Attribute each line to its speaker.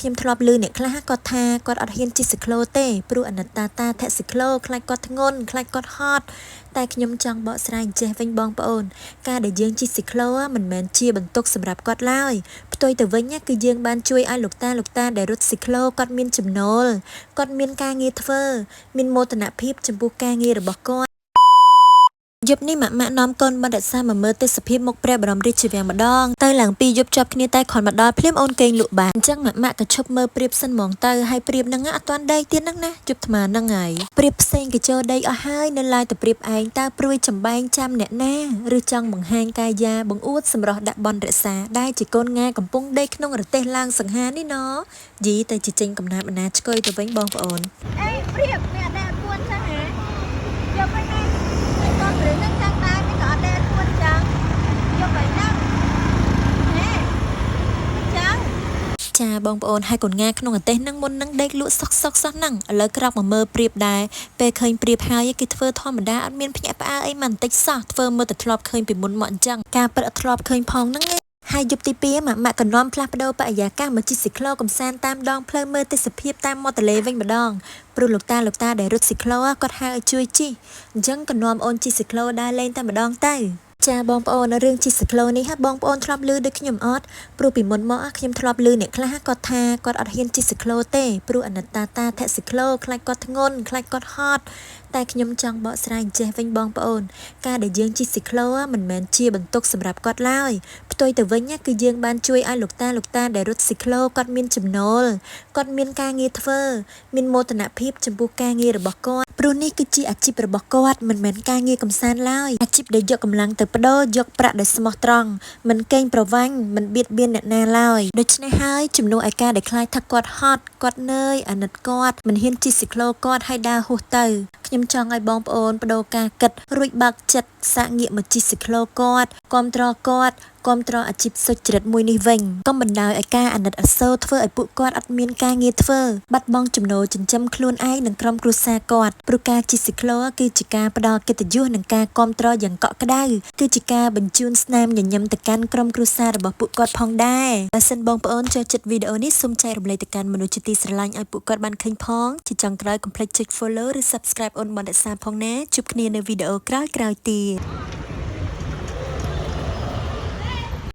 Speaker 1: ខ្ញុំធ្លាប់ឮអ្នកខ្លះគាត់ថាគាត់អត់ហ៊ានជិះស៊ីក្លូទេព្រោះអាណិតតាធាក់ស៊ីក្លូខ្លាចគាត់ធ្ងន់ខ្លាចគាត់ហត់តែខ្ញុំចង់បកស្រាយចេះវិញបងប្អូនការដែលយើងជិះស៊ីក្លូមិនមែនជាបន្ទុកសម្រាប់គាត់ឡើយផ្ទុយទៅវិញគឺយើងបានជួយឲ្យលោកតាដែលរត់ស៊ីក្លូគាត់មានចំណូលគាត់មានការងារធ្វើមានមោទនភាពចំពោះការងាររបស់គាត់យប់នេះម៉ាក់នាំកូនបានរក្សាមកមើលទេសភាពមុខព្រះបរមរាជវាំងម្ដងទៅឡើងពីយប់ជាប់គ្នាតែគ្រាន់មកដល់ភ្លាមអូនគេងលក់បានអញ្ចឹងម៉ាក់ក៏ឈប់មើលព្រាបសិនហ្មងទៅហើយព្រាបហ្នឹងអត់ទាន់ដេកទៀតហ្នឹងណាជប់ថ្មហ្នឹងហើយព្រាបផ្សេងក៏ចូលដេកអស់ហើយនៅឡើយតែព្រាបឯងតើព្រួយចំបែងចាំអ្នកណាឬចង់បង្ហាញកាយាបង្អួតសម្រស់ដាក់បនរក្សាដែលជាកូនងាកំពុងដេកក្នុងរទេះឡើងសង្ហានេះណយីតែជាចេញកំណើតបណ្ណាឆ្កុយទៅវិញបងប្អូន
Speaker 2: អេព្រាបអ្នកដែលពួនចឹងហ៎យកไปណាគាត់ព្រឹងហ្នឹងចឹងដែរមិនក៏អត់ដែរពួនចឹងយកไปណាហេចឹង
Speaker 1: ចាបងប្អូនហើយកូនងាក្នុងប្រទេសហ្នឹងមុនហ្នឹងដេកលក់សុកសោះហ្នឹងឥឡូវក្រោកមកមើលព្រាបដែរពេលឃើញព្រាបហើយគេធ្វើធម្មតាអត់មានភ្ញាក់ផ្អើលអីមិនបន្តិចសោះធ្វើមើលទៅធ្លាប់ឃើញពីមុនមកអញ្ចឹងការពិតអត់ធ្លាប់ឃើញផងហ្នឹងហើយយប់ទី2ម៉ាក់ក៏នាំផ្លាស់ប្ដូរបរិយាកាសមកជិះស៊ីក្លូកំសាន្តតាមដងផ្លូវមើលទេសភាពតាមមាត់ទន្លេវិញម្ដងព្រោះលោកតាដែលរត់ស៊ីក្លូគាត់ហៅឲ្យជួយជិះអញ្ចឹងក៏នាំអូនជិះស៊ីក្លូដើរលេងតែម្ដងទៅចាបងប្អូនរឿងជិះស៊ីក្លូនេះបងប្អូនធ្លាប់ឮដូចខ្ញុំអត់ព្រោះពីមុនមកខ្ញុំធ្លាប់ឮអ្នកខ្លះគាត់ថាគាត់អត់ហ៊ានជិះស៊ីក្លូទេព្រោះអាណិតតាធាក់ស៊ីក្លូខ្លាចគាត់ធ្ងន់ខ្លាចគាត់ហត់តែខ្ញុំចង់បកស្រាយចេះវិញបងប្អូនការដែលយើងជិះស៊ីក្លូមិនមែនជាបន្ទុកសម្រាប់គាត់ឡើយផ្ទុយទៅវិញគឺយើងបានជួយឲ្យលោកតាដែលរត់ស៊ីក្លូគាត់មានចំណូលគាត់មានការងារធ្វើមានមោទនភាពចំពោះការងាររបស់គាត់ព្រោះនេះគឺជាអាជីពរបស់គាត់មិនមែនការងារកំសាន្តឡើយអាជីពដែលយកកម្លាំងទៅបដូរយកប្រាក់ដែលស្មោះត្រង់មិនកេងប្រវ័ញ្ចមិនបៀតបៀនអ្នកណាឡើយដូច្នេះហើយជំនួសឲ្យការដែលខ្លាចថាគាត់ហត់គាត់នឿយអាណិតគាត់មិនហ៊ានជិះស៊ីក្លូគាត់ឲ្យដើរហួសទៅខ្ញុំចង់ឲ្យបងប្អូនបដូរការគិតរួចបើកចិត្តសាកងាកមកជិះស៊ីក្លូគាត់គាំទ្រគាត់គាំទ្រអាជីពសុចរិតមួយនេះវិញកុំបណ្ដោយឲ្យការអាណិតអាសូរធ្វើឲ្យពួកគាត់អត់មានការងារធ្វើបាត់បង់ចំណូលចិញ្ចឹមខ្លួនឯងនិងក្រុមគ្រួសារគាត់ព្រោះការជិះស៊ីក្លូគឺជាការផ្ដល់កិត្តិយសនិងការគាំទ្រយ៉ាងកក់ក្ដៅគឺជាការបញ្ជូនស្នាមញញឹមទៅកាន់ក្រុមគ្រួសាររបស់ពួកគាត់ផងដែរបើសិនបងប្អូនចូលចិត្តវីដេអូនេះសូមចែករំលែកទៅកាន់មនុស្សជាទីស្រឡាញ់ឲ្យពួកគាត់បានឃើញផងជាចុងក្រោយកុំភ្លេចចុច follow ឬ subscribe អូនបានរក្សាផងណាជួបគ្នានៅវីដេអូក្រោយៗទៀត